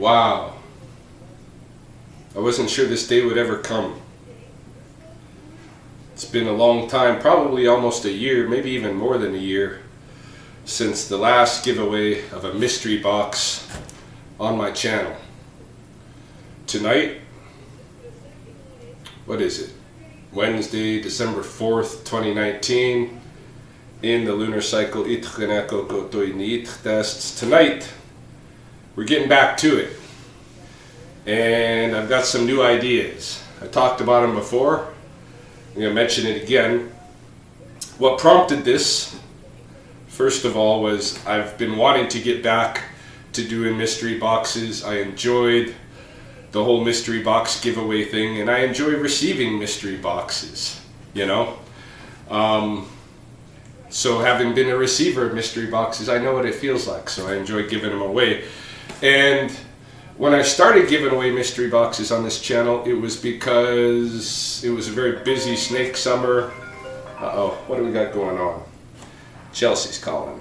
Wow. I wasn't sure this day would ever come. It's been a long time, probably almost a year, maybe even more than a year, since the last giveaway of a mystery box on my channel. Tonight, what is it? Wednesday, December 4th, 2019, in the lunar cycle, tonight, we're getting back to it. And I've got some new ideas. I talked about them before. I'm going to mention it again. What prompted this, first of all, was I've been wanting to get back to doing mystery boxes. I enjoyed the whole mystery box giveaway thing, and I enjoy receiving mystery boxes, you know. So having been a receiver of mystery boxes, I know what it feels like, so I enjoy giving them away. And when I started giving away mystery boxes on this channel, it was because it was a very busy snake summer. Uh-oh, what do we got going on? Chelsea's calling.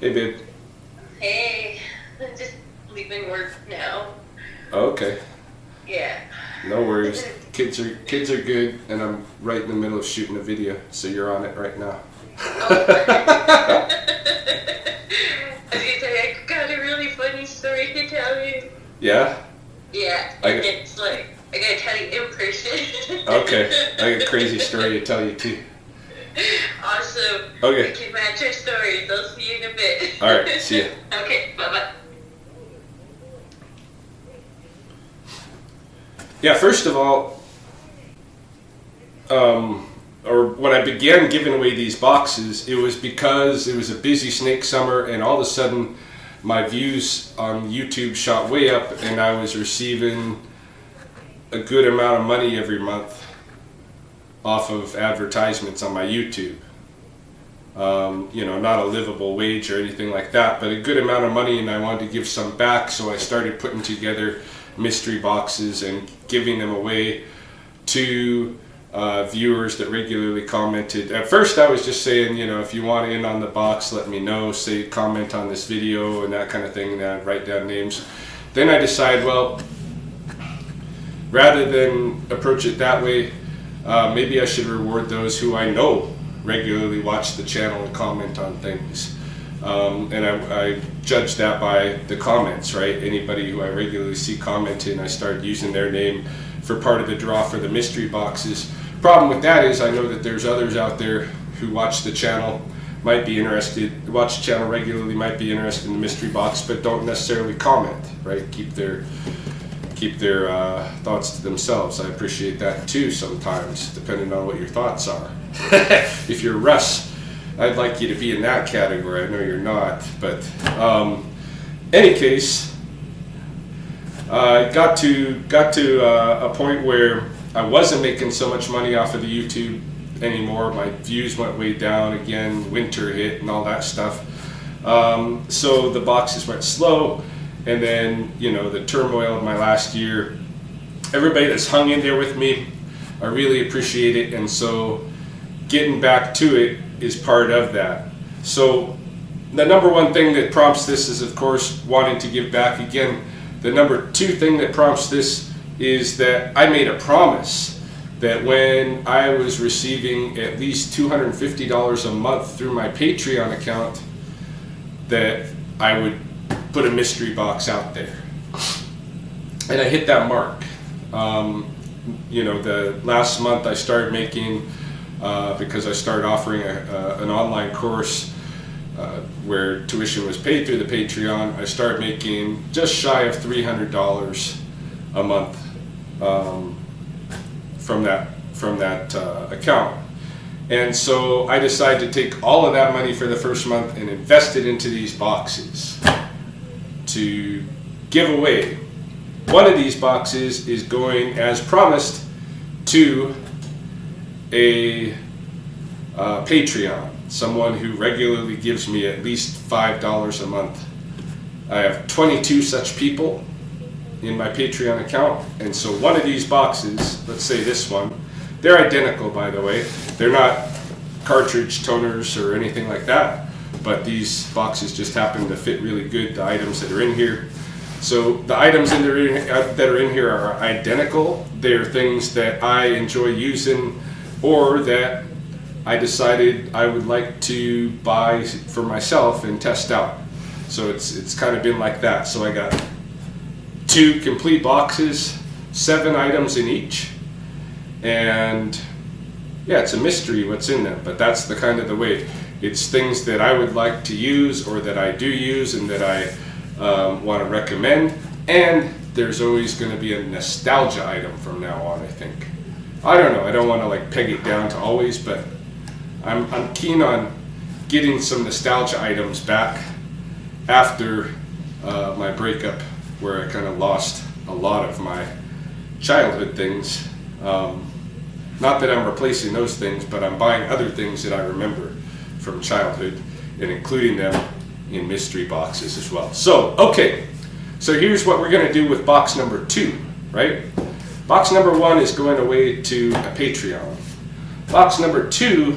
Hey, babe. Hey, I'm just leaving work now. Okay. Yeah. No worries. Kids are good, and I'm right in the middle of shooting a video, so you're on it right now. I got a really funny story to tell you. Yeah? Yeah, and it's like, I gotta tell you in person. Okay, I got a crazy story to tell you too. Awesome. Okay. We can match our stories. I'll see you in a bit. Alright, see ya. Okay, bye-bye. Yeah, first of all, or when I began giving away these boxes, it was because it was a busy snake summer, and all of a sudden my views on YouTube shot way up, and I was receiving a good amount of money every month off of advertisements on my YouTube. You know, not a livable wage or anything like that, but a good amount of money, and I wanted to give some back, so I started putting together mystery boxes and giving them away to viewers that regularly commented. At first I was just saying, you know, if you want in on the box, let me know, say comment on this video and that kind of thing, and I'd write down names. Then I decided, well, rather than approach it that way, maybe I should reward those who I know regularly watch the channel and comment on things. And I judge that by the comments, right? Anybody who I regularly see commenting, I start using their name for part of the draw for the mystery boxes. Problem with that is I know that there's others out there who watch the channel, might be interested, watch the channel regularly, might be interested in the mystery box, but don't necessarily comment, right? Keep their thoughts to themselves. I appreciate that too sometimes, depending on what your thoughts are. If you're Russ, I'd like you to be in that category. I know you're not, but any case, I got to a point where I wasn't making so much money off of the YouTube anymore. My views went way down again. Winter hit and all that stuff. So the boxes went slow, and then, you know, the turmoil of my last year. Everybody that's hung in there with me, I really appreciate it, and so getting back to it is part of that. So the number one thing that prompts this is, of course, wanting to give back again. The number two thing that prompts this is that I made a promise that when I was receiving at least $250 a month through my Patreon account, that I would put a mystery box out there. And I hit that mark. You know, the last month I started making, because I started offering an online course where tuition was paid through the Patreon, I started making just shy of $300 a month from that account. And so I decided to take all of that money for the first month and invest it into these boxes to give away. One of these boxes is going, as promised, to a Patreon, someone who regularly gives me at least $5 a month. I have 22 such people in my Patreon account, and so one of these boxes, let's say this one, they're identical, by the way, they're not cartridge toners or anything like that, but these boxes just happen to fit really good, the items that are in here. So the items that are in here are identical. They're things that I enjoy using or that I decided I would like to buy for myself and test out. So it's kind of been like that. So I got 2 complete boxes, 7 items in each, and yeah, it's a mystery what's in them, but that's the kind of the way. It's things that I would like to use or that I do use and that I want to recommend, and there's always going to be a nostalgia item from now on, I think. I don't know, I don't want to like peg it down to always, but I'm keen on getting some nostalgia items back after my breakup, where I kind of lost a lot of my childhood things. Not that I'm replacing those things, but I'm buying other things that I remember from childhood and including them in mystery boxes as well. So, okay, so here's what we're going to do with box number 2, right? Box number 1 is going away to a Patreon. Box number 2,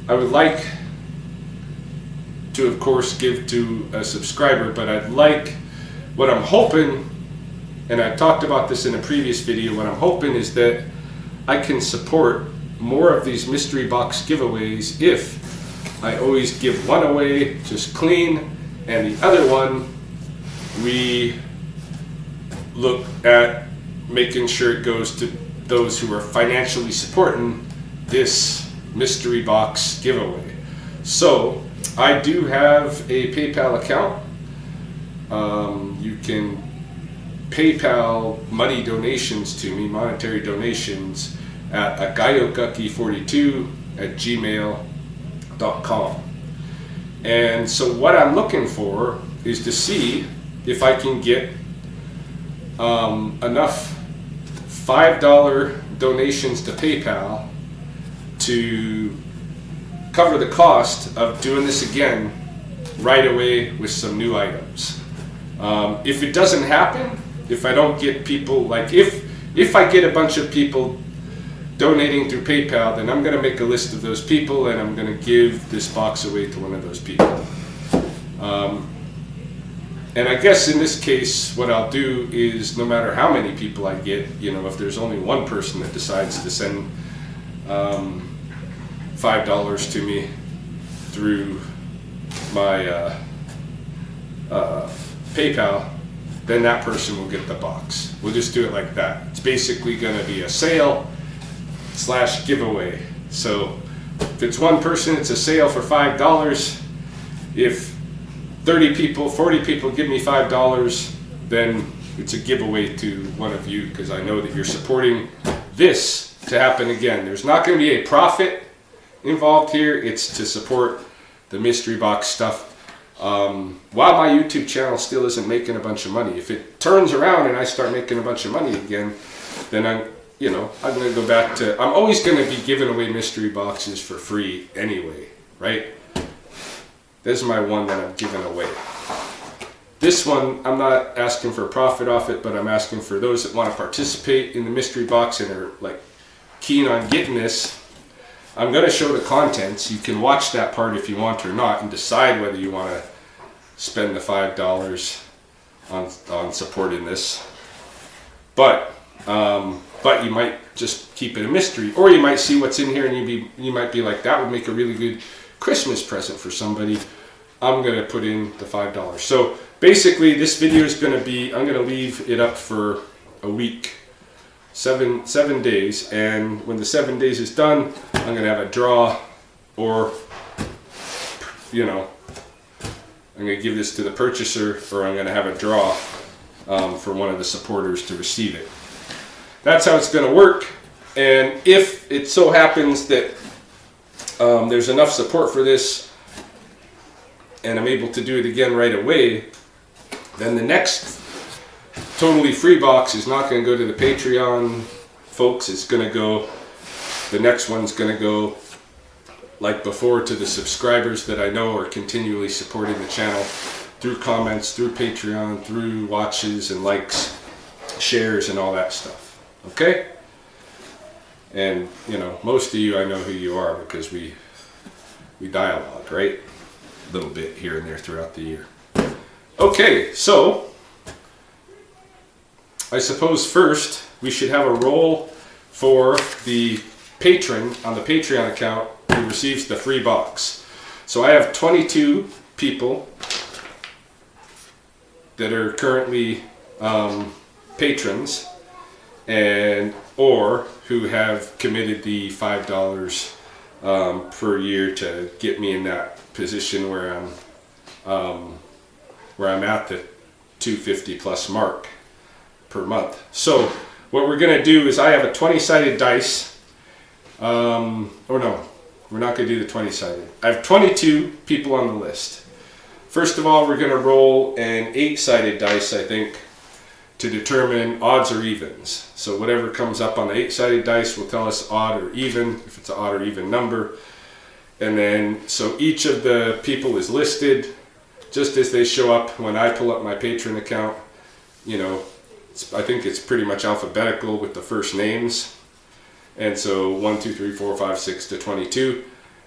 I would like to, of course, give to a subscriber, but I'd like, what I'm hoping, and I talked about this in a previous video, what I'm hoping is that I can support more of these mystery box giveaways if I always give one away just clean, and the other one we look at making sure it goes to those who are financially supporting this mystery box giveaway. So I do have a PayPal account. You can PayPal money donations to me, monetary donations, at agayogucky42@gmail.com. And so what I'm looking for is to see if I can get enough $5 donations to PayPal to cover the cost of doing this again right away with some new items. If it doesn't happen, if I don't get people, like if I get a bunch of people donating through PayPal, then I'm going to make a list of those people and I'm going to give this box away to one of those people. And I guess in this case, what I'll do is, no matter how many people I get, you know, if there's only one person that decides to send $5 to me through my PayPal, then that person will get the box. We'll just do it like that. It's basically going to be a sale / giveaway. So if it's one person, it's a sale for $5. If 30 people, 40 people give me $5, then it's a giveaway to one of you, because I know that you're supporting this to happen again. There's not going to be a profit involved here. It's to support the mystery box stuff. While my YouTube channel still isn't making a bunch of money, if it turns around and I start making a bunch of money again, then I'm going to go back to, I'm always going to be giving away mystery boxes for free anyway, right? This is my one that I'm giving away. This one, I'm not asking for a profit off it, but I'm asking for those that want to participate in the mystery box and are like keen on getting this. I'm going to show the contents. You can watch that part if you want or not and decide whether you want to spend the $5 on supporting this. But you might just keep it a mystery, or you might see what's in here and you might be like, that would make a really good Christmas present for somebody. I'm going to put in the $5. So basically this video is going to be, I'm going to leave it up for a week, seven days, and when the 7 days is done, I'm going to have a draw, or I'm going to give this to the purchaser, or I'm going to have a draw for one of the supporters to receive it. That's how it's going to work. And if it so happens that there's enough support for this and I'm able to do it again right away, then the next totally free box is not going to go to the Patreon folks. It's going to go, the next one's going to go, like before, to the subscribers that I know are continually supporting the channel through comments, through Patreon, through watches and likes, shares, and all that stuff. Okay? And most of you, I know who you are, because we we dialogue, right? A little bit here and there throughout the year. Okay, so I suppose first we should have a roll for the patron on the Patreon account who receives the free box. So I have 22 people that are currently patrons and or who have committed the $5 per year to get me in that position where I'm at the 250 plus mark per month. So what we're gonna do is I have a 20-sided dice. Or no, we're not gonna do the 20-sided. I have 22 people on the list. First of all, we're gonna roll an 8-sided dice, I think, to determine odds or evens. So whatever comes up on the 8-sided dice will tell us odd or even, if it's an odd or even number. And then, so each of the people is listed just as they show up when I pull up my Patreon account. You know, I think it's pretty much alphabetical with the first names. And so 1, 2, 3, 4, 5, 6 to 22.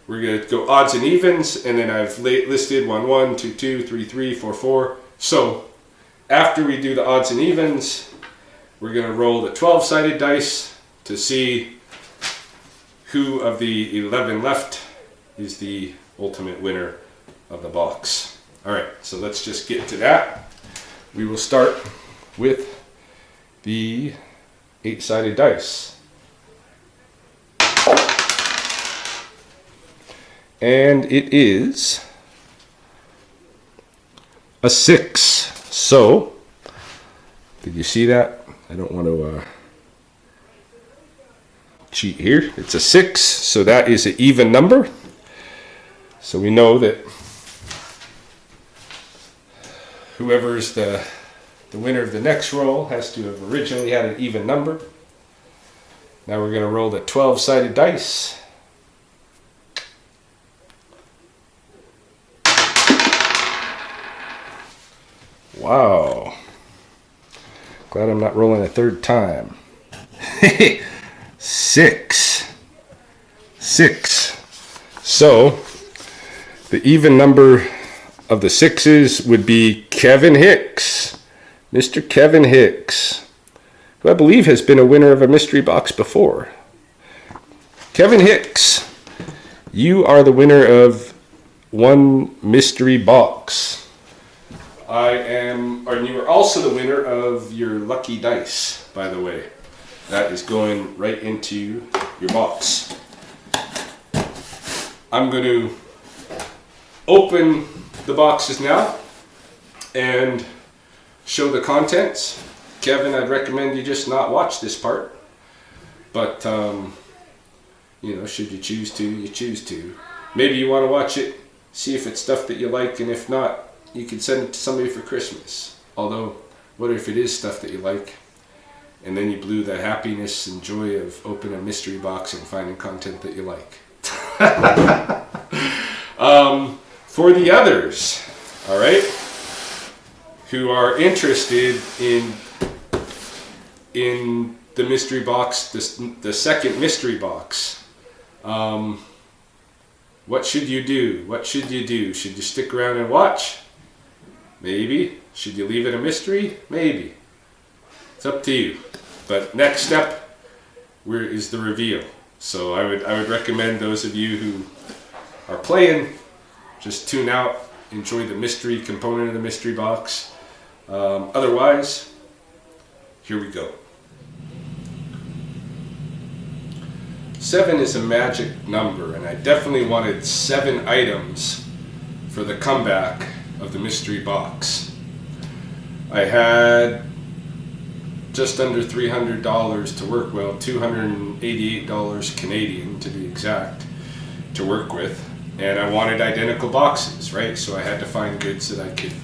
We're going to go odds and evens, and then I've listed 1, 1, 2, 2, 3, 3, 4, 4. So after we do the odds and evens, we're going to roll the 12-sided dice to see who of the 11 left is the ultimate winner of the box. All right, so let's just get to that. We will start with the 8-sided dice. And it is a 6. So, did you see that? I don't want to cheat here. It's a 6, so that is an even number. So we know that whoever is the winner of the next roll has to have originally had an even number. Now we're going to roll the 12-sided dice. Wow. Glad I'm not rolling a third time. 6. So, the even number of the 6s would be Kevin Hicks. Mr. Kevin Hicks, who I believe has been a winner of a mystery box before. Kevin Hicks, you are the winner of one mystery box. And you are also the winner of your lucky dice, by the way. That is going right into your box. I'm going to open the boxes now and show the contents. Kevin, I'd recommend you just not watch this part. But, you know, should you choose to, you choose to. Maybe you want to watch it, see if it's stuff that you like, and if not, you can send it to somebody for Christmas. Although, what if it is stuff that you like, and then you blew the happiness and joy of opening a mystery box and finding content that you like? For the others, all right, who are interested in the mystery box, the second mystery box, what should you do? What should you do? Should you stick around and watch? Maybe. Should you leave it a mystery? Maybe. It's up to you. But next step is the reveal. So I would recommend those of you who are playing, just tune out, enjoy the mystery component of the mystery box. Otherwise, here we go. 7 is a magic number, and I definitely wanted 7 items for the comeback of the mystery box. I had just under $300 to work with, $288 Canadian to be exact, to work with, and I wanted identical boxes, right? So I had to find goods that I could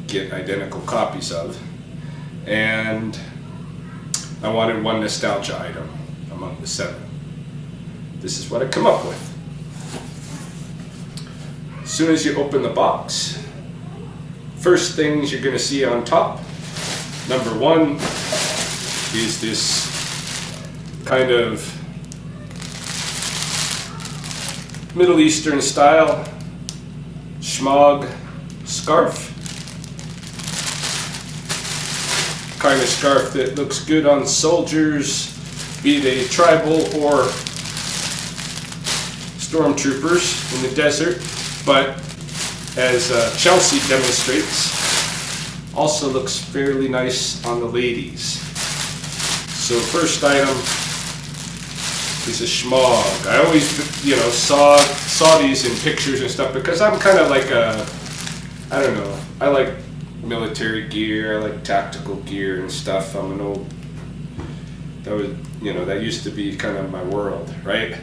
get identical copies of, and I wanted one nostalgia item among the 7. This is what I come up with. As soon as you open the box, first things you're going to see on top, number 1 is this kind of Middle Eastern style schmog scarf. Kind of scarf that looks good on soldiers, be they tribal or stormtroopers in the desert, but as Chelsea demonstrates, also looks fairly nice on the ladies. So first item is a schmog. I always, saw these in pictures and stuff because I'm kind of like I don't know, I like military gear, I like tactical gear and stuff. I'm an old, that used to be kind of my world, right?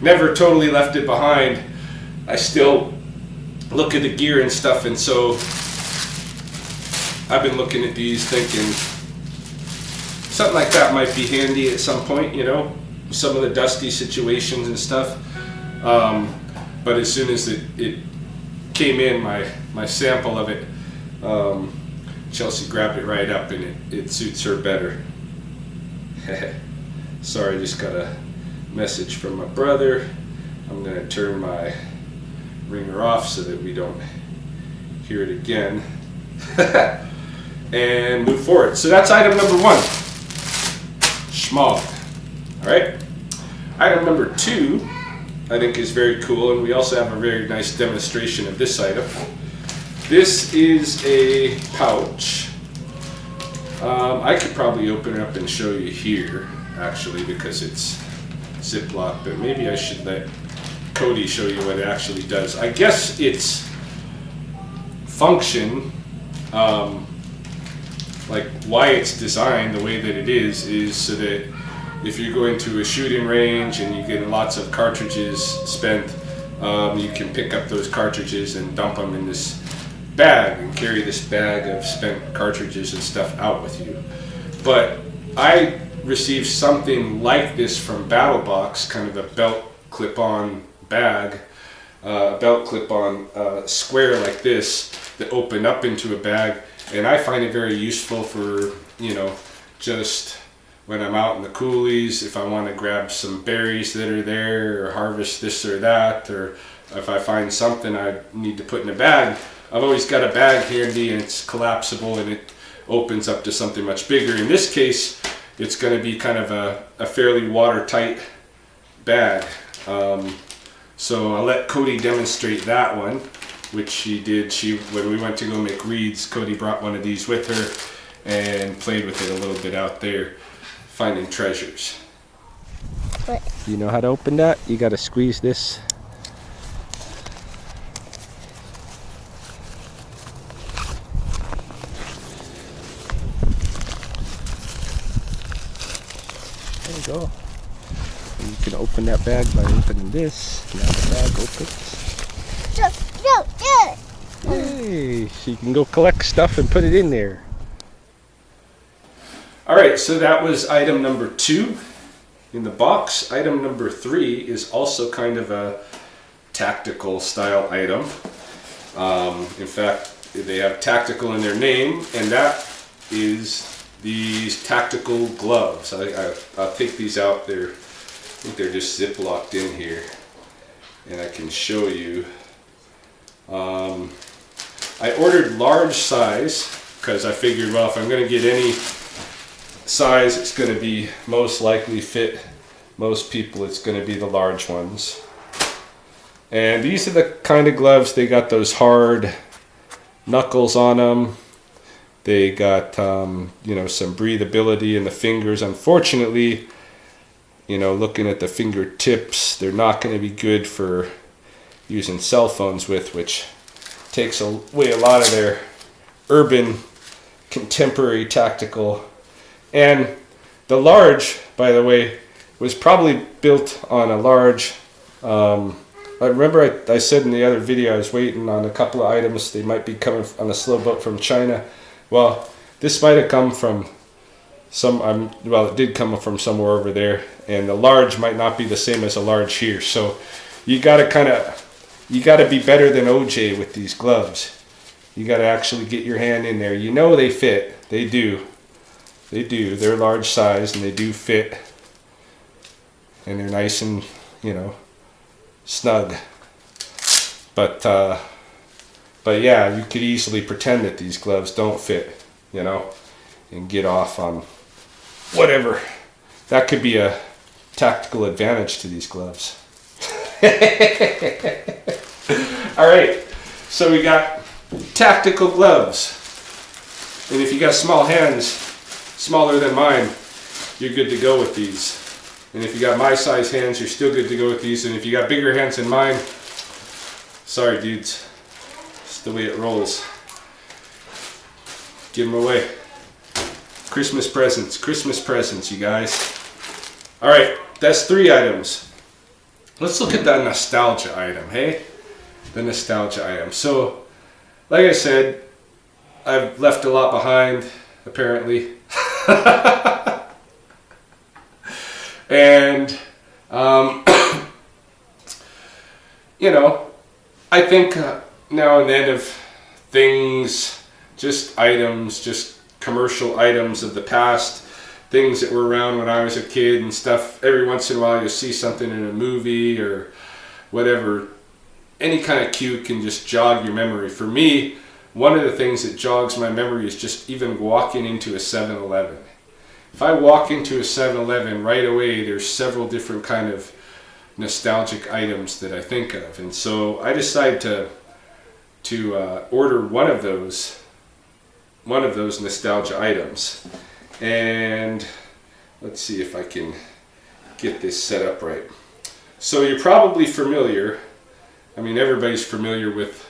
Never totally left it behind. I still look at the gear and stuff, and so I've been looking at these thinking something like that might be handy at some point, some of the dusty situations and stuff. But as soon as it came in, my sample of it, Chelsea grabbed it right up, and it suits her better. Sorry, I just got a message from my brother. I'm going to turn my ringer off so that we don't hear it again. And move forward. So that's item number 1. Schmog. Alright. Item number 2, I think, is very cool, and we also have a very nice demonstration of this item. This is a pouch. I could probably open it up and show you here, actually, because it's Ziploc, but maybe I should let Cody show you what it actually does. I guess its function, like why it's designed the way that it is so that if you go into a shooting range and you get lots of cartridges spent, you can pick up those cartridges and dump them in this bag and carry this bag of spent cartridges and stuff out with you. But I received something like this from BattleBox, kind of a belt clip-on bag, belt clip-on square like this that opened up into a bag, and I find it very useful for, just when I'm out in the coulees, if I want to grab some berries that are there or harvest this or that, or if I find something I need to put in a bag, I've always got a bag handy, and it's collapsible and it opens up to something much bigger. In this case, it's going to be kind of a fairly watertight bag. So I'll let Cody demonstrate that one, which she did. When we went to go make reeds, Cody brought one of these with her and played with it a little bit out there, finding treasures. What? You know how to open that? You got to squeeze this. There you go. And you can open that bag by opening this. Now the bag opens. Hey, so you can go collect stuff and put it in there. Alright, so that was item number 2 in the box. Item number 3 is also kind of a tactical style item. In fact, they have tactical in their name, and that is these tactical gloves. I'll take these out. I think they're just zip-locked in here, and I can show you. I ordered large size because I figured, well, if I'm going to get any size, it's going to be most likely fit most people. It's going to be the large ones. And these are the kind of gloves, they got those hard knuckles on them. They got some breathability in the fingers. Unfortunately, looking at the fingertips, they're not going to be good for using cell phones with, which takes away a lot of their urban contemporary tactical. And the large, by the way, was probably built on a large, I remember I said in the other video I was waiting on a couple of items. They might be coming on a slow boat from China. Well, this might have come from it did come from somewhere over there, and the large might not be the same as a large here. So you got to be better than OJ with these gloves. You got to actually get your hand in there. They fit. They do. They're large size and they do fit. And they're nice and, snug. But yeah, you could easily pretend that these gloves don't fit, you know, and get off on whatever. That could be a tactical advantage to these gloves. All right, so we got tactical gloves. And if you got small hands, smaller than mine, you're good to go with these. And if you got my size hands, you're still good to go with these. And if you got bigger hands than mine, sorry dudes, it's the way it rolls. Give them away. Christmas presents, you guys. All right, that's 3 items. Let's look at that nostalgia item, hey? The nostalgia item. So, like I said, I've left a lot behind, apparently. And, you know, I think now and then of things, just items, just commercial items of the past, things that were around when I was a kid and stuff. Every once in a while you'll see something in a movie or whatever. Any kind of cue can just jog your memory. For me, one of the things that jogs my memory is just even walking into a 7-Eleven. If I walk into a 7-Eleven right away, there's several different kind of nostalgic items that I think of. And so I decided to order one of those nostalgia items. And let's see if I can get this set up right. So you're probably familiar, I mean everybody's familiar with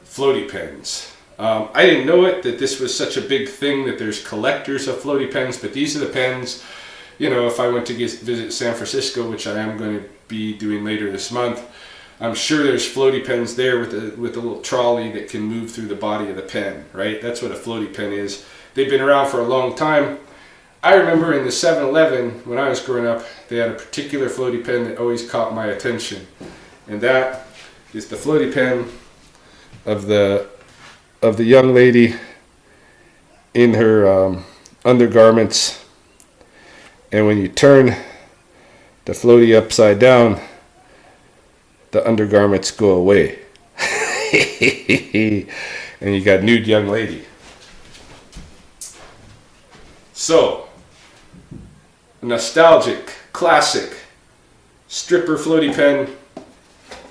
floaty pens. I didn't know it, that this was such a big thing, that there's collectors of floaty pens, but these are the pens, you know, if I went to visit San Francisco, which I am going to be doing later this month, I'm sure there's floaty pens there with a little trolley that can move through the body of the pen, right? That's what a floaty pen is. They've been around for a long time. I remember in the 7-Eleven, when I was growing up, they had a particular floaty pen that always caught my attention. And that is the floaty pen of the young lady in her undergarments. And when you turn the floaty upside down, the undergarments go away. And you got nude young lady. So, nostalgic, classic, stripper floaty pen.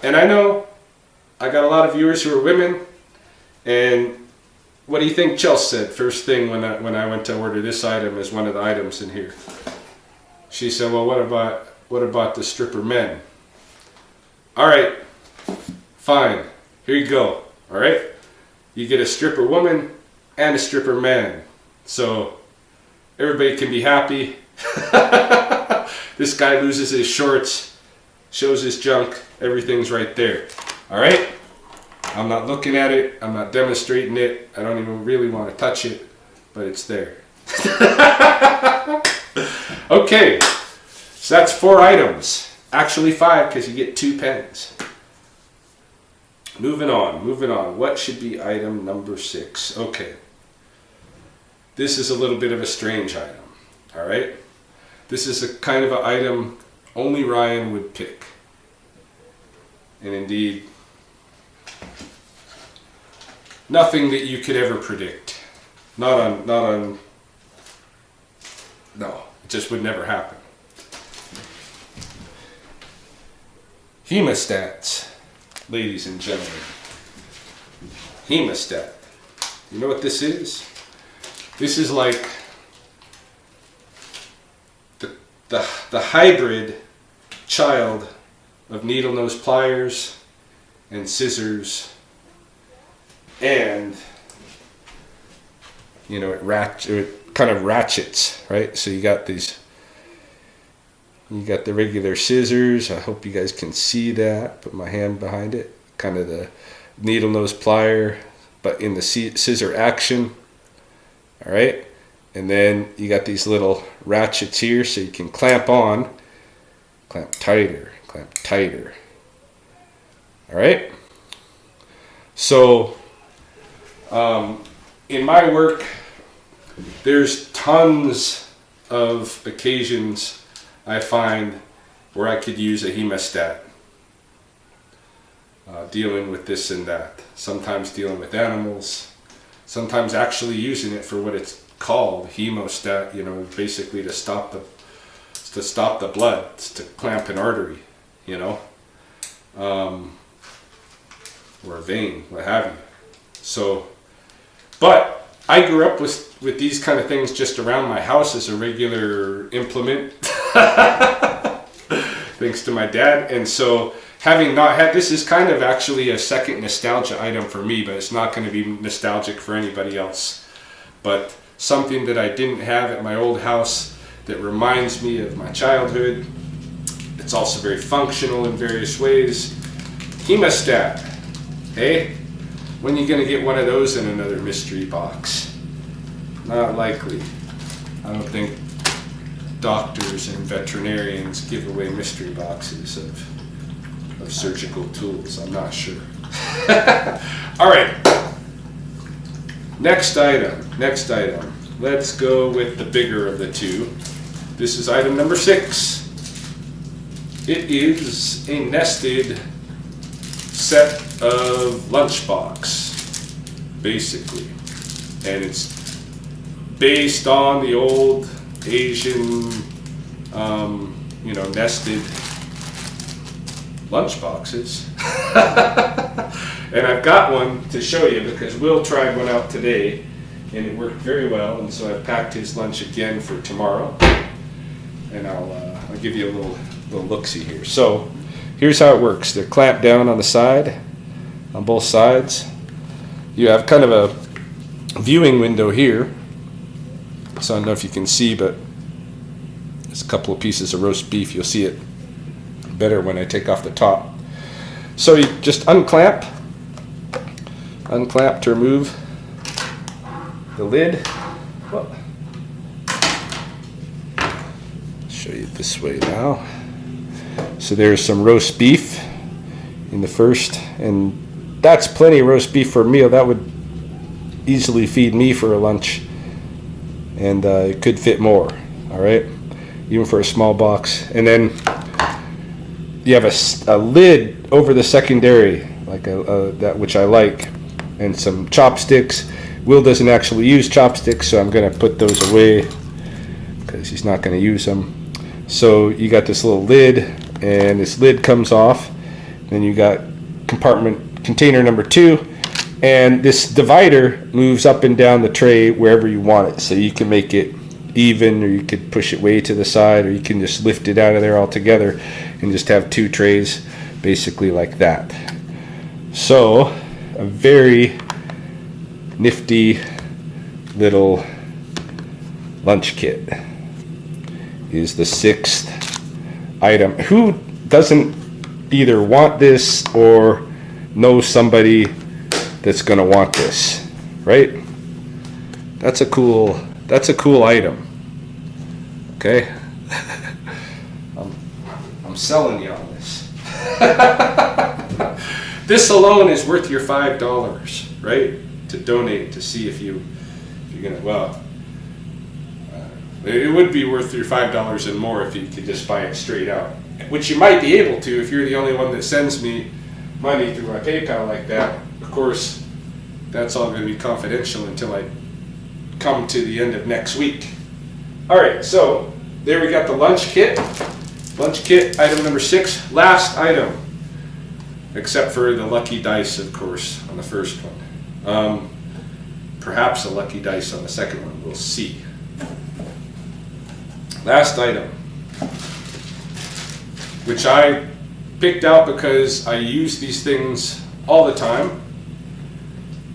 And I know I got a lot of viewers who are women. And what do you think Chelsea said first thing when I went to order this item as one of the items in here? She said, well, what about the stripper men? All right, fine, here you go. All right, you get a stripper woman and a stripper man, so everybody can be happy. This guy loses his shorts, shows his junk, everything's right there. All right, I'm not looking at it, I'm not demonstrating it, I don't even really want to touch it, but it's there. Okay, so that's 4 items. Actually 5, because you get 2 pens. Moving on. What should be item number 6? Okay. This is a little bit of a strange item. Alright? This is a kind of an item only Ryan would pick. And indeed, nothing that you could ever predict. No, it just would never happen. Hemostats, ladies and gentlemen. Hemostat. You know what this is? This is like the hybrid child of needle nose pliers and scissors, and you know it kind of ratchets, right? So you got these. You got the regular scissors. I hope you guys can see that. Put my hand behind it. Kind of the needle nose plier, but in the scissor action. All right. And then you got these little ratchets here so you can clamp on. Clamp tighter. Clamp tighter. All right. So in my work, there's tons of occasions I find where I could use a hemostat. dealing with this and that. Sometimes dealing with animals. Sometimes actually using it for what it's called, hemostat. You know, basically to stop the blood, to clamp an artery. You know, or a vein, what have you. So, but I grew up with these kind of things just around my house as a regular implement, thanks to my dad. And so, having not had, this is kind of actually a second nostalgia item for me, but it's not going to be nostalgic for anybody else. But something that I didn't have at my old house that reminds me of my childhood. It's also very functional in various ways. Hemostat. Hey, when are you going to get one of those in another mystery box? Not likely. I don't think doctors and veterinarians give away mystery boxes of surgical tools. I'm not sure. All right. Next item. Let's go with the bigger of the two. This is item number 6. It is a nested set of lunchbox, basically. And it's based on the old Asian, nested lunch boxes. And I've got one to show you because Will tried one out today and it worked very well, and so I packed his lunch again for tomorrow, and I'll give you a little look-see here. So here's how it works. They're clamped down on the side, on both sides. You have kind of a viewing window here, so I don't know if you can see, but there's a couple of pieces of roast beef. You'll see it better when I take off the top. So you just unclamp to remove the lid. Well, show you this way now. So there's some roast beef in the first, and that's plenty of roast beef for a meal. That would easily feed me for a lunch, and it could fit more. All right, even for a small box. And then you have a lid over the secondary, like that, which I like, and some chopsticks. Will doesn't actually use chopsticks, so I'm going to put those away because he's not going to use them. So you got this little lid, and this lid comes off. Then you got container number 2, and this divider moves up and down the tray wherever you want it. So you can make it even, or you could push it way to the side, or you can just lift it out of there altogether and just have 2 trays basically like that. So a very nifty little lunch kit is the 6th item. Who doesn't either want this or know somebody that's going to want this, right? That's a cool item. Okay. I'm selling you on this. This alone is worth your $5, right? To donate, to see if you're gonna. Well, it would be worth your $5 and more if you could just buy it straight out, which you might be able to if you're the only one that sends me money through my PayPal like that. Of course, that's all going to be confidential until I come to the end of next week. All right, so there we got the lunch kit. Lunch kit, item number 6, last item, except for the lucky dice, of course, on the first one. Perhaps a lucky dice on the second one. We'll see. Last item, which I picked out because I use these things all the time,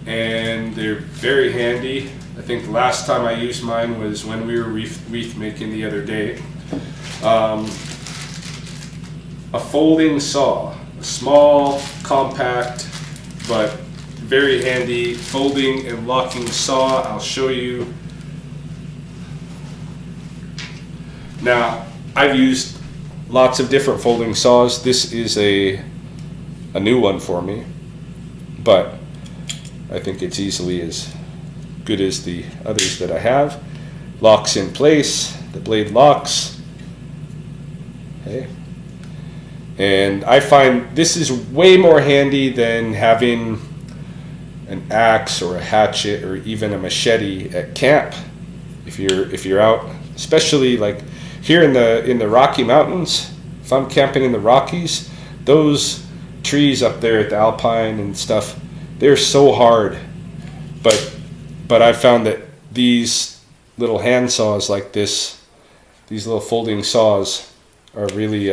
and they're very handy. I think the last time I used mine was when we were wreath making the other day. A folding saw, a small, compact, but very handy folding and locking saw. I'll show you. Now, I've used lots of different folding saws. This is a new one for me, but I think it's easily as good as the others that I have. Locks in place, the blade locks. Okay. And I find this is way more handy than having an axe or a hatchet or even a machete at camp. If you're out, especially like here in the Rocky Mountains, if I'm camping in the Rockies, those trees up there at the Alpine and stuff, they're so hard. But I found that these little hand saws like this, these little folding saws, are really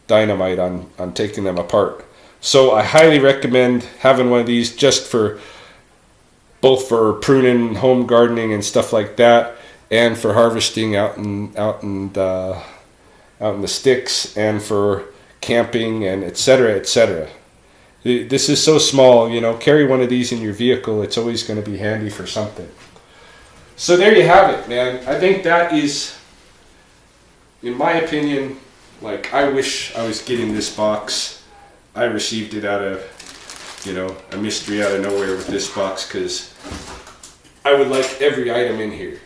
dynamite on taking them apart. So I highly recommend having one of these, just for both for pruning, home gardening, and stuff like that, and for harvesting out in the sticks, and for camping, and etc., etc. This is so small, you know. Carry one of these in your vehicle. It's always going to be handy for something. So there you have it, man. I think that is, in my opinion, like, I wish I was getting this box. I received it out of, you know, a mystery out of nowhere with this box, because I would like every item in here.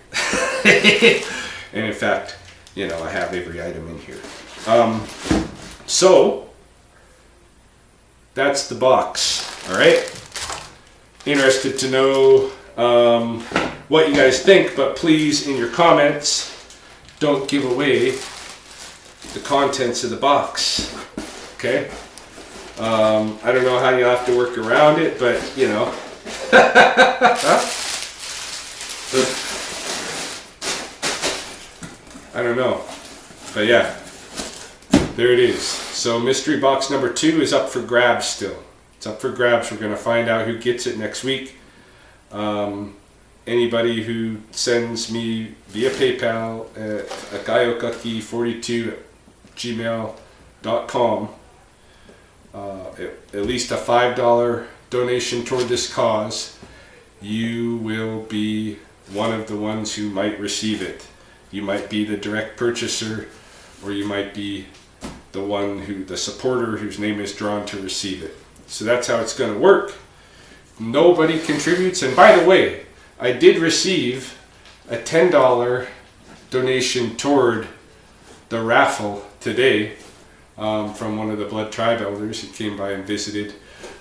And in fact, you know, I have every item in here. So that's the box. All right. Interested to know what you guys think, but please, in your comments, don't give away the contents of the box. Okay. I don't know how you have to work around it, but you know. I don't know, but yeah, there it is. So mystery box number 2 is up for grabs still. It's up for grabs. We're going to find out who gets it next week. Anybody who sends me via PayPal at akaiokaki42@gmail.com at least a $5 donation toward this cause, you will be one of the ones who might receive it. You might be the direct purchaser, or you might be the supporter whose name is drawn to receive it. So that's how it's going to work. Nobody contributes. And by the way, I did receive a $10 donation toward the raffle today from one of the Blood Tribe elders who came by and visited.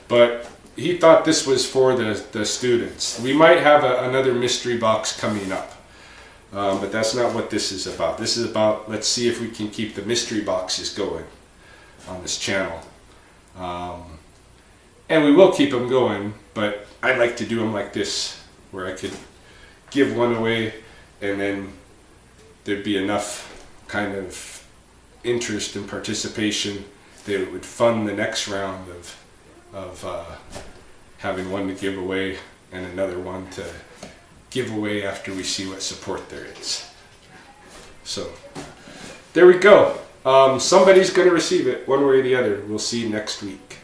But he thought this was for the students. We might have another mystery box coming up. But that's not what this is about. This is about, let's see if we can keep the mystery boxes going on this channel. And we will keep them going, but I'd like to do them like this, where I could give one away, and then there'd be enough kind of interest and participation that it would fund the next round of having one to give away and another one to give away after we see what support there is. So there we go. Somebody's going to receive it one way or the other. We'll see next week.